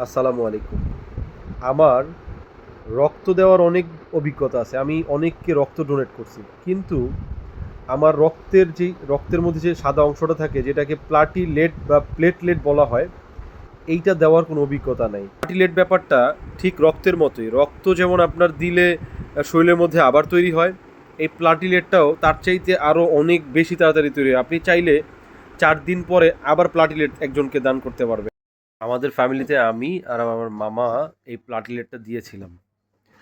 আসসালামু আলাইকুম। আমার রক্ত দেওয়ার অনেক অভিজ্ঞতা আছে। আমি অনেককে রক্ত ডোনেট করছি। কিন্তু আমার রক্তের মধ্যে যে সাদা অংশটা থাকে যেটাকে প্লাটিলেট বা প্লেটলেট বলা হয়, এইটা দেওয়ার কোনো অভিজ্ঞতা নাই। প্লাটিলেট ব্যাপারটা ঠিক রক্তের মতোই। রক্ত যেমন আপনার দিলে শরীরের মধ্যে আবার তৈরি হয়, এই প্লাটিলেটটাও তার চাইতে আরও অনেক বেশি তাড়াতাড়ি তৈরি হয়। আপনি চাইলে ৪ দিন পরে আবার প্লাটিলেট একজনকে দান করতে পারবেন। আমাদের ফ্যামিলিতে আমি আর আমার মামা এই প্লাটিলেটটা দিয়েছিলাম।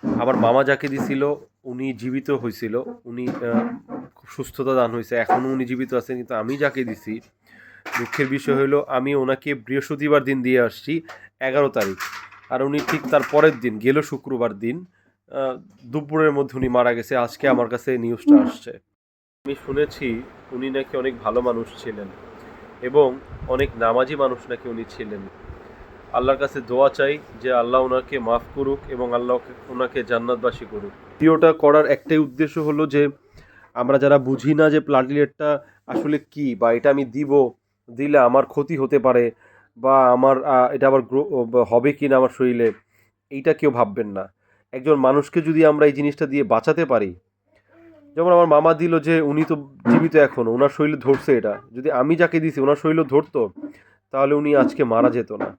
আমার মামা যাকে দিছিল উনি জীবিত হয়েছিল। উনি খুব সুস্থতা দান হয়েছে, এখনও উনি জীবিত আছেন। কিন্তু আমি যাকে দিছি, দুঃখের বিষয় হলো আমি ওনাকে বৃহস্পতিবার দিন দিয়ে আসছি 11 তারিখ, আর উনি ঠিক তার পরের দিন গেল শুক্রবার দিন দুপুরের মধ্যে উনি মারা গেছে। আজকে আমার কাছে নিউজটা আসছে। আমি শুনেছি উনি নাকি অনেক ভালো মানুষ ছিলেন এবং অনেক নামাজি মানুষ নাকি উনি ছিলেন। আল্লাহর কাছে দোয়া চাই যে আল্লাহ ওনাকে মাফ করুক এবং আল্লাহ ওনাকে জান্নাতবাসী করুক। ভিডিওটা করার একটাই উদ্দেশ্য হলো যে আমরা যারা বুঝি না যে প্লাটিলেটটা আসলে কি, বা এটা আমি দিলে আমার ক্ষতি হতে পারে, বা আমার এটা আবার হবে কি না আমার শরীরে, এইটা কেউ ভাববেন না। একজন মানুষকে যদি আমরা এই জিনিসটা দিয়ে বাঁচাতে পারি, যেমন আমার মামা দিল, যে উনি তো জীবিত এখনও, ওনার শরীরে ধরছে এটা, যদি আমি যাকে দিছি ওনার শরীরে ধরতো তাহলে উনি আজকে মারা যেত না।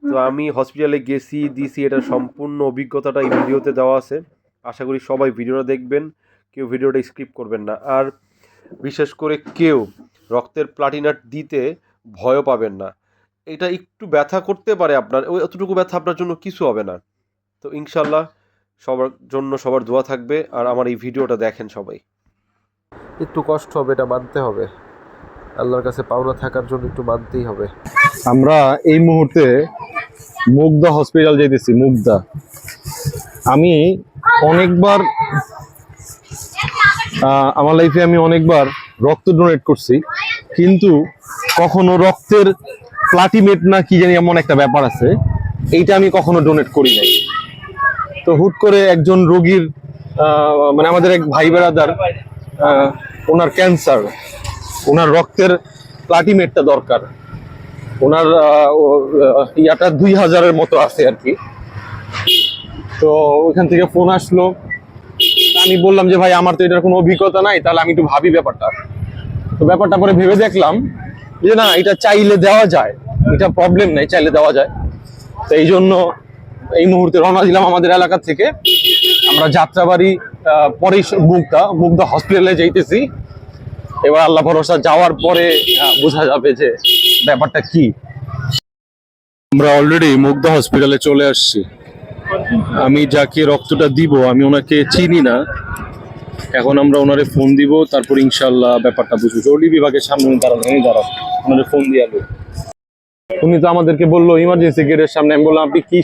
তো আমি হসপিটালে গেছি, দিছি, এটার সম্পূর্ণ অভিজ্ঞতাটা এই ভিডিওতে দেওয়া আছে। আশা করি সবাই ভিডিওটা দেখবেন, কেউ ভিডিওটা স্কিপ করবেন না। আর বিশেষ করে কেউ রক্তের প্লাটিনাট দিতে ভয়ও পাবেন না। এটা একটু ব্যথা করতে পারে আপনার, ওই অতটুকু ব্যথা আপনার জন্য কিছু হবে না। তো ইনশাল্লাহ সবার জন্য সবার দোয়া থাকবে। আর আমার এই ভিডিওটা দেখেন সবাই। একটু কষ্ট হবে, এটা মানতে হবে। আল্লাহর কাছে পাওনা থাকার জন্য একটু মানতেই হবে। আমরা এই মুহূর্তে মুগদা হসপিটাল যাইতেছি। মুগদা আমি অনেকবার আমার লাইফে আমি অনেকবার রক্ত ডোনেট করছি, কিন্তু কখনো রক্তের প্লাটিমেট না কি জানি এমন একটা ব্যাপার আছে, এইটা আমি কখনো ডোনেট করি নাই। তো হুট করে একজন রোগীর মানে আমাদের এক ভাই বেড়াদার, ওনার ক্যান্সার, ওনার রক্তের প্লাটিমেটটা দরকার। ওনার ইয়াটা 2000-এর মতো আছে আর কি। তো ওইখান থেকে ফোন আসলো, আমি বললাম যে ভাই আমার তো এটার কোনো অভিজ্ঞতা নাই, তাহলে আমি একটু ভাবি ব্যাপারটা। তো ব্যাপারটা পরে ভেবে দেখলাম যে না, এটা চাইলে দেওয়া যায়, এটা প্রবলেম নাই, চাইলে দেওয়া যায়। তো এই জন্য এই মুহূর্তে রওনা দিলাম আমাদের এলাকা থেকে। আমরা যাত্রাবাড়ি পরেই মুগদা হসপিটালে যাইতেছি। এবার আল্লাহ ভরসা, যাওয়ার পরে বোঝা যাবে যে ব্যাপারটা কি। আমরা অলরেডি মুগদা হসপিটালে চলে আসছি। আমি যাকে রক্তটা দিব আমি ওনাকে চিনি না। এখন আমরা ওনারে ফোন দিব, তারপর ইনশাল্লাহ ব্যাপারটা বুঝবো। জরুরি বিভাগের সামনে দাঁড়ান, ওনারে ফোন দিয়ে আলো। উনি তো আমাদেরকে বললো ইমার্জেন্সি গেটের সামনে। আমি বললাম আপনি কি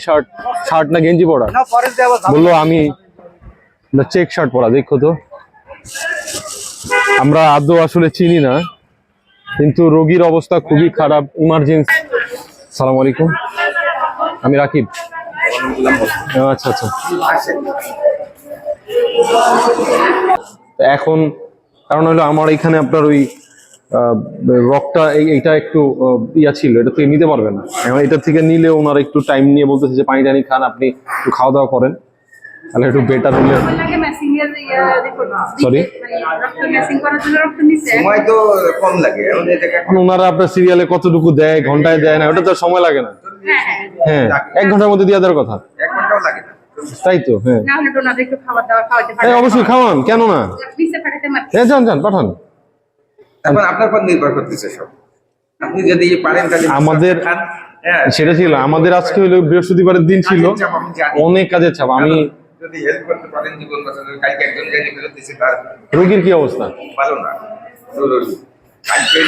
শার্ট না গেঞ্জি পরা? বললো আমি চেক শার্ট পরা। দেখো তো, আমরা আদৌ আসলে চিনি না, কিন্তু রোগীর অবস্থা খুবই খারাপ, ইমার্জেন্সি। সালাম আলাইকুম, আমি রাকিব। আচ্ছা আচ্ছা। এখন কারণ হলো আমার এখানে আপনার ওই রকটা এইটা একটু ইয়া ছিল, এটা থেকে নিতে পারবেন না। এখন এটা থেকে নিলে ওনারা একটু টাইম নিয়ে বলতেছে যে পানি টানি খান, আপনি একটু খাওয়া দাওয়া করেন, তাহলে একটু বেটার হলে। সরি, সময় তো কম লাগে। ওনারা আপনার সিরিয়ালে কতটুকু দেয়, ঘন্টায় দেয় না, ওটা তো সময় লাগে না। হ্যাঁ, 1 ঘন্টার মধ্যে দিয়ে দেওয়ার কথা। 1 ঘন্টাও লাগে না। তাই তো। হ্যাঁ, অবশ্যই খাওয়ান, কেন না? হ্যাঁ, যান পাঠান। এখন আপনার উপর নির্ভর করতেছে সব। আপনি যদি পারেন তাহলে আমাদের সেটা ছিল, আমাদের আজকে হলো বৃহস্পতিবারের দিন ছিল, অনেক কাজের চাপ। আমি যদি হেল্প করতে পারেন জীবন বাঁচানোর। কালকে একজন গাড়ি ফেরত দিয়েছে, তার রোগীর কি অবস্থা? ভালো না, জরুরি। কালকে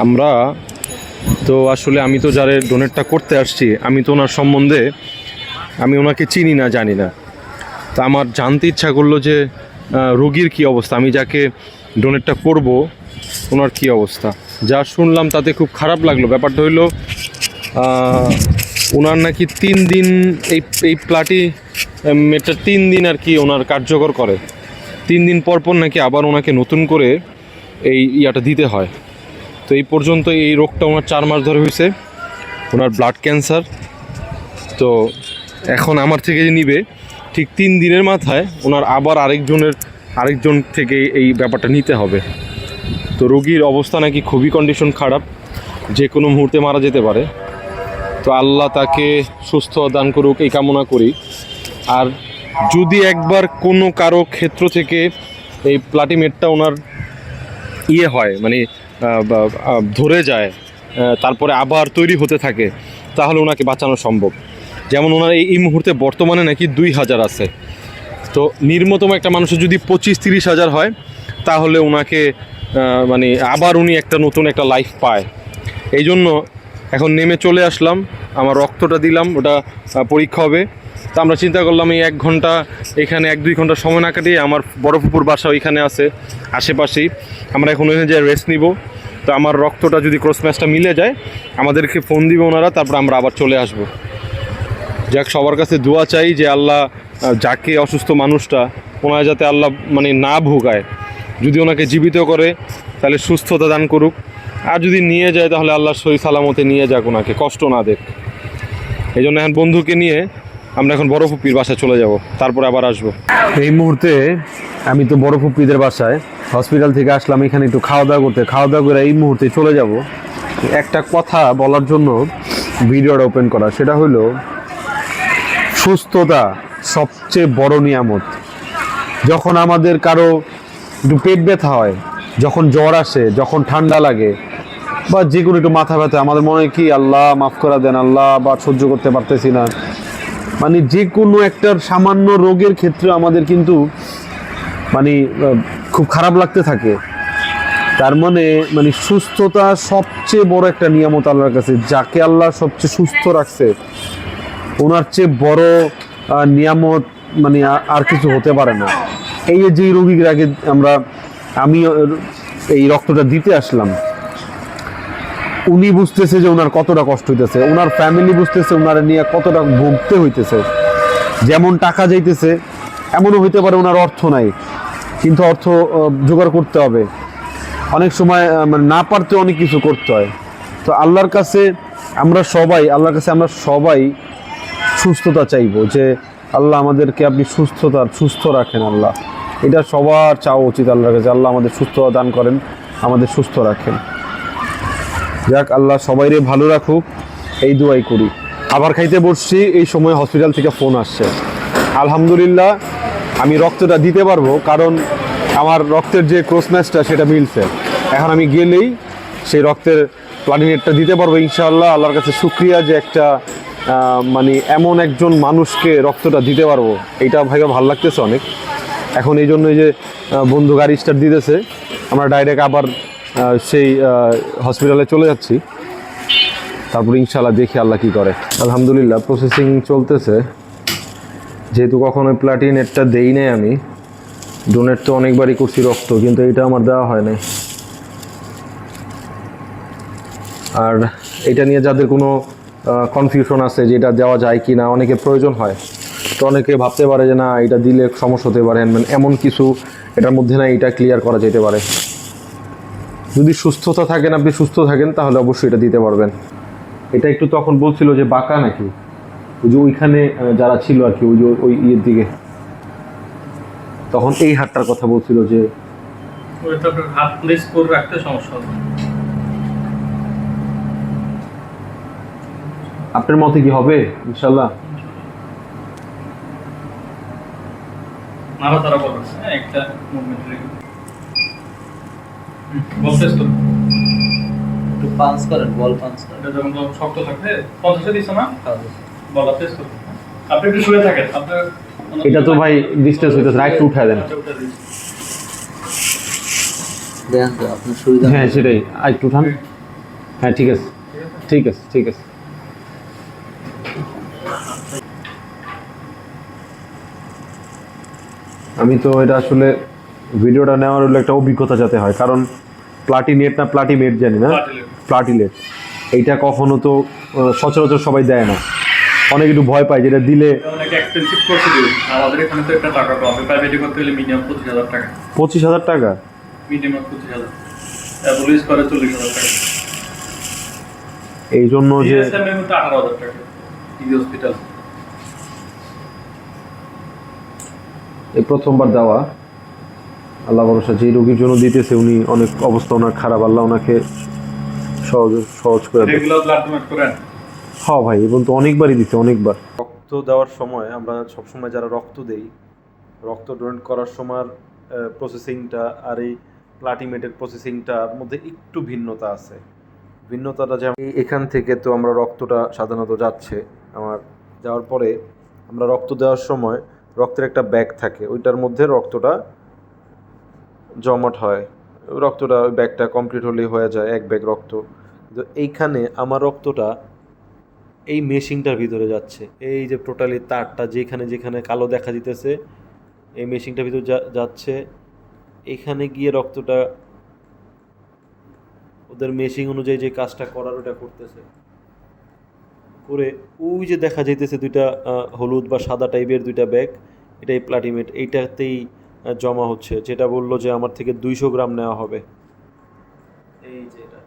আমরা তো আসলে আমি তো যারা ডোনেটটা করতে আসছি, আমি তো ওনার সম্বন্ধে আমি ওনাকে চিনি না, জানি না। তা আমার জানতে ইচ্ছা করলো যে রোগীর কি অবস্থা, আমি যাকে ডোনেটটা করব ওনার কি অবস্থা। যা শুনলাম তাতে খুব খারাপ লাগলো। ব্যাপারটা হইলো ওনার নাকি 3 দিন এই প্লাটিমেটটা 3 দিন আর কি ওনার কার্যকর করে। 3 দিন পর নাকি আবার ওনাকে নতুন করে এই ইয়াটা দিতে হয়। তো এই পর্যন্ত এই রোগটা ওনার 4 মাস ধরে হয়েছে, ওনার ব্লাড ক্যান্সার। তো এখন আমার থেকে যে নিবে ঠিক 3 দিনের মাথায় ওনার আবার আরেকজন থেকে এই ব্যাপারটা নিতে হবে। তো রোগীর অবস্থা নাকি খুবই কন্ডিশন খারাপ, যে কোনো মুহূর্তে মারা যেতে পারে। তো আল্লাহ তাকে সুস্থ দান করুক এই কামনা করি। আর যদি একবার কোনো কারো ক্ষেত্র থেকে এই প্লাটিমেটটা ওনার হয় মানে ধরে যায়, তারপরে আবার তৈরি হতে থাকে, তাহলে ওনাকে বাঁচানো সম্ভব। যেমন ওনার এই মুহূর্তে বর্তমানে নাকি 2000 আছে। তো নির্মতম একটা মানুষের যদি 25-30 হাজার হয়, তাহলে ওনাকে মানে আবার উনি একটা নতুন একটা লাইফ পায়। এই জন্য এখন নেমে চলে আসলাম, আমার রক্তটা দিলাম, ওটা পরীক্ষা হবে। তো আমরা চিন্তা করলাম এই 1 ঘন্টা এখানে 1-2 ঘন্টা সময় না কাটিয়ে, আমার বড় ফুপুর বাসা ওইখানে আছে আশেপাশেই, আমরা এখন ওইখানে যে রেস্ট নিব। তো আমার রক্তটা যদি ক্রস ম্যাচটা মিলে যায়, আমাদেরকে ফোন দিবে ওনারা, তারপর আমরা আবার চলে আসব। যাক, সবার কাছে দোয়া চাই যে আল্লাহ যাকে অসুস্থ মানুষটা, ওনারা যাতে আল্লাহ মানে না ভোগায়। যদি ওনাকে জীবিত করে তাহলে সুস্থতা দান করুক, আর যদি নিয়ে যায় তাহলে আল্লাহ সহি সালামতে নিয়ে যাক, ওনাকে কষ্ট না দেখ। এই জন্য এখন বন্ধুকে নিয়ে আমরা এখন বড় ফুপির বাসায় চলে যাব, তারপরে আবার আসবো। এই মুহূর্তে আমি তো বড় ফুপিদের বাসায় হসপিটাল থেকে আসলাম, এখানে একটু খাওয়া দাওয়া করে এই মুহূর্তে চলে যাব। একটা কথা বলার জন্য ভিডিওটা ওপেন করা, সেটা হলো সুস্থতা সবচেয়ে বড় নিয়ামত। যখন আমাদের কারো একটু পেট ব্যথা হয়, যখন জ্বর আসে, যখন ঠান্ডা লাগে, বা যে কোনো একটু মাথা ব্যথা, আমাদের মনে হয় কি আল্লাহ মাফ করে দেন, আল্লাহ বা সহ্য করতে পারতেছি না। মানে যে কোনো একটা সামান্য রোগের ক্ষেত্রে আমাদের কিন্তু মানে খুব খারাপ লাগতে থাকে। তার মানে সুস্থতা সবচেয়ে বড় একটা নিয়ামত আল্লাহর কাছে। যাকে আল্লাহ সবচেয়ে সুস্থ রাখছে, ওনার চেয়ে বড় নিয়ামত মানে আর কিছু হতে পারে না। এই যে রোগীর আগে আমি এই রক্তটা দিতে আসলাম, উনি বুঝতেছে যে ওনার কতটা কষ্ট হইতেছে, ওনার ফ্যামিলি বুঝতেছে ওনার নিয়ে কতটা ভুগতে হইতেছে। যেমন টাকা যাইতেছে, এমনও হইতে পারে ওনার অর্থ নাই, কিন্তু অর্থ জোগাড় করতে হবে। অনেক সময় মানে না পারতে অনেক কিছু করতে হয়। তো আল্লাহর কাছে আমরা সবাই সুস্থতা চাইবো, যে আল্লাহ আমাদেরকে আপনি সুস্থ রাখেন। আল্লাহ, এটা সবার চাওয়া উচিত আল্লাহর কাছে, আল্লাহ আমাদের সুস্থতা দান করেন, আমাদের সুস্থ রাখেন। যাক, আল্লাহ সবাইরে ভালো রাখুক, এই দোয়াই করি। খাবার খাইতে বসছি, এই সময় হসপিটাল থেকে ফোন আসছে। আলহামদুলিল্লাহ আমি রক্তটা দিতে পারবো, কারণ আমার রক্তের যে ক্রস ম্যাচটা সেটা মিলছে। এখন আমি গেলেই সেই রক্তের প্লাটিমেটটা দিতে পারবো ইনশাআল্লাহ। আল্লাহর কাছে শুকরিয়া যে একটা মানে এমন একজন মানুষকে রক্তটা দিতে পারবো, এইটা ভাইবা ভালো লাগতেছে অনেক। এখন এই জন্য যে বন্ধু গাড়ি স্টার্ট দিতেছে, আমরা ডাইরেক্ট আবার সেই হসপিটালে চলে যাচ্ছি। তারপর ইনশাআল্লাহ দেখি আল্লাহ কি করে। আলহামদুলিল্লাহ প্রসেসিং চলতেছে। যেহেতু কখনো প্লাটিনেটটা দেই নাই, আমি ডোনেট তো অনেকবারই করছি রক্ত, কিন্তু এটা আমার দেওয়া হয় নাই। আর এটা নিয়ে যাদের কোনো কনফিউশন আছে যে এটা দেওয়া যায় কি না, অনেকে প্রয়োজন হয়, তো অনেকে ভাবতে পারে যে না এটা দিলে সমস্যা হতে পারে, এমন কিছু এটার মধ্যে না, এটা ক্লিয়ার করা যেতে পারে। যদি সুস্থতা থাকেন, আপনি সুস্থ থাকেন, তাহলে অবশ্যই এটা দিতে পারবেন। এটা একটু তখন বলছিল যে বাঁকা নাকি, ওই যে ওইখানে যারা ছিল আর কি, ওই যে ওই ইয়ের দিকে, তখন এই হাতটার কথা বলছিল যে হাত প্লেস করে রাখতে সমস্যা হবে। আপনার মতে কি হবে ইনশাল্লাহ? নাড়াচাড়া করবেন, একটা মুভমেন্ট রেখে বলতেছ তো একটু পাঞ্চ করেন, বল পাঞ্চ করেন। এটা যখন শক্ত থাকবে 50 দিছ না, বল প্রেস করুন। আপনি একটু শুয়ে থাকেন, আপনার এটা তো ভাই ডিসটেন্স হইতেছে, রাইট উঠায় দেন। দেখেন তো আপনার সুবিধা। হ্যাঁ সেটাই, একটু উঠান। হ্যাঁ ঠিক আছে, ঠিক আছে, ঠিক আছে। আমি তো এটা আসলে ভিডিওটা নেওয়ার হলো একটা অভিজ্ঞতা যাতে হয়, কারণ প্লাটিনেট না প্লাটিমেট জানি না, প্লাটিলেট এইটা কখনো তো সচরাচর সবাই দেয় না, অনেক একটু ভয় পায় যেটা দিলে। অনেক এক্সপেন্সিভ প্রসিডিউর, আমাদের এখানে তো একটা টাকা কম, প্রাইভেটে করতে হলে মিনিমাম 25,000 টাকা। 25,000 টাকা? মিনিমাম 25,000। পুলিশ করে 40,000 টাকা, এই জন্য যে DSM এর মধ্যে 18,000 টাকা টিভি হসপিটাল। এই প্রথমবার দেওয়া, আল্লাহ ভরসা যে রোগীর জন্য দিতেছে উনি অনেক অবস্থা ওনার খারাপ, আল্লাহ ওনাকে সহজ করে দেয়। রেগুলার ব্লাড ডোনেট করেন? হ্যাঁ ভাই, এবং তো অনেকবারই দিতে, অনেকবার। রক্ত দেওয়ার সময় আমরা সবসময় যারা রক্ত দেই, রক্ত ডোনেট করার সময় প্রসেসিংটা আর এই প্লাটিমেটের প্রসেসিংটার মধ্যে একটু ভিন্নতা আছে। ভিন্নতাটা যেমন এখান থেকে তো আমরা রক্তটা সাধারণত যাচ্ছে, আমার যাওয়ার পরে আমরা রক্ত দেওয়ার সময় রক্তের একটা ব্যাগ থাকে, ওইটার মধ্যে রক্তটা জমাট হয়, রক্তটা ওই ব্যাগটা কমপ্লিট হলেই হয়ে যায় এক ব্যাগ রক্ত। কিন্তু এইখানে আমার রক্তটা এই মেশিনটার ভিতরে যাচ্ছে, এই যে টোটালি তারটা যেখানে যেখানে কালো দেখা দিতেছে এই মেশিনটার ভিতরে যাচ্ছে, এখানে গিয়ে রক্তটা ওদের মেশিন অনুযায়ী যে কাজটা করার ওটা করতেছে, করে ওই যে দেখা যাইতেছে দুইটা হলুদ বা সাদা টাইপের দুইটা ব্যাগ, এটাই প্লাটিমেট, এইটাতেই জমা হচ্ছে। যেটা বললো যে আমার থেকে 200 গ্রাম নেওয়া হবে, এই যে এটা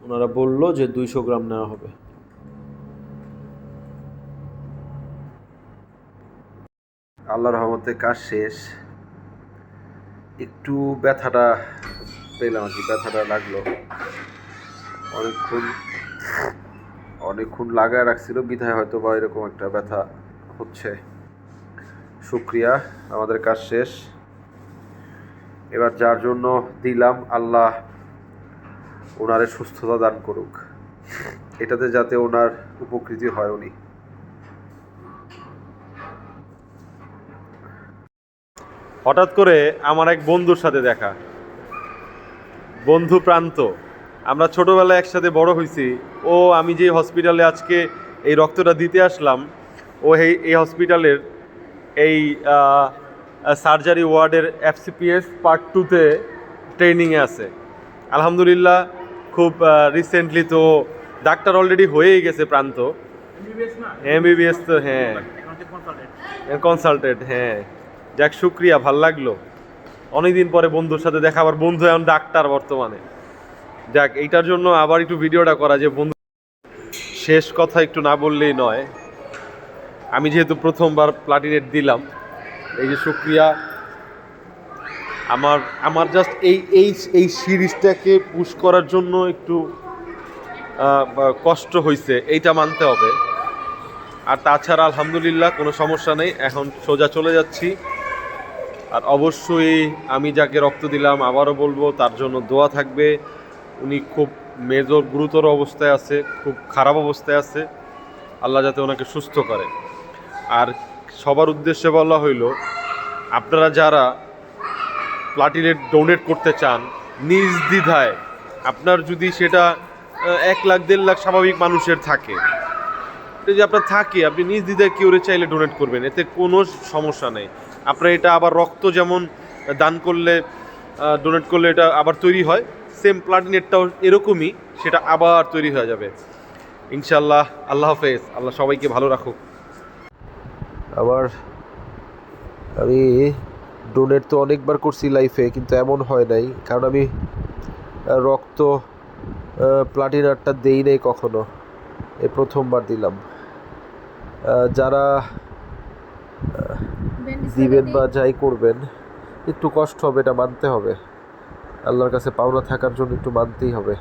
ওনারা বললো যে 200 গ্রাম নেওয়া হবে। আল্লাহর রহমতে কাজ শেষ, একটু ব্যথাটা পেলাম আর কি, ব্যথাটা লাগলো, অনেকক্ষণ লাগায় রাখছিল বিধায় হয়তো বা এরকম একটা ব্যথা হচ্ছে। শুকরিয়া, আমাদের কাজ শেষ। এবার যার জন্য দিলাম আল্লাহ ওনারে সুস্থতা দান করুক, এটাতে যাতে ওনার উপকৃতি হয় উনি। হঠাৎ করে আমার এক বন্ধুর সাথে দেখা, বন্ধু প্রান্ত, আমরা ছোটবেলায় একসাথে বড় হয়েছি। ও আমি যে হসপিটালে আজকে এই রক্তটা দিতে আসলাম, ও এই হসপিটালের এই সার্জারি ওয়ার্ডের FCPS পার্ট 2-তে ট্রেনিংয়ে আছে। আলহামদুলিল্লাহ খুব রিসেন্টলি তো ডাক্তার অলরেডি হয়েই গেছে প্রান্ত, MBBS তো, হ্যাঁ কনসালটেন্ট, হ্যাঁ। যাক শুক্রিয়া, ভাল লাগলো অনেকদিন পরে বন্ধুর সাথে দেখা, আবার বন্ধু এখন ডাক্তার বর্তমানে। যাক, এইটার জন্য আবার একটু ভিডিওটা করা, যে বন্ধু শেষ কথা একটু না বললেই নয়। আমি যেহেতু প্রথমবার প্লাটিনেট দিলাম, এই যে শুক্রিয়া, আমার জাস্ট এই সিরিজটাকে পুশ করার জন্য একটু কষ্ট হয়েছে, এইটা মানতে হবে। আর তাছাড়া আলহামদুলিল্লাহ কোনো সমস্যা নেই, এখন সোজা চলে যাচ্ছি। আর অবশ্যই আমি যাকে রক্ত দিলাম আবারও বলবো তার জন্য দোয়া থাকবে। উনি খুব গুরুতর অবস্থায় আছে, খুব খারাপ অবস্থায় আছে, আল্লাহ যাতে ওনাকে সুস্থ করে। আর সবার উদ্দেশ্যে বলা হইল, আপনারা যারা প্লাটিনেট ডোনেট করতে চান নিজ দ্বিধায়, আপনার যদি সেটা 1 লাখ 1.5 লাখ স্বাভাবিক মানুষের থাকে, যদি আপনার থাকে, আপনি নিজ দ্বিধায় কেউ চাইলে ডোনেট করবেন, এতে কোনো সমস্যা নেই। আপনার এটা আবার রক্ত যেমন দান করলে ডোনেট করলে এটা আবার তৈরি হয়, সেম প্লাটিনেটটাও এরকমই, সেটা আবার তৈরি হয়ে যাবে ইনশাল্লাহ। আল্লাহ হাফেজ, আল্লাহ সবাইকে ভালো রাখুক। আমি ডোনেট তো অনেকবার করছি লাইফে, কিন্তু এমন হয় নাই, কারণ আমি রক্ত প্লাটিনারটা দেই নাই কখনো, এই প্রথমবার দিলাম। যারা দিবেন বা যাই করবেন একটু কষ্ট হবে, এটা মানতে হবে, আল্লাহর কাছে পাওনা থাকার জন্য একটু মানতেই হবে।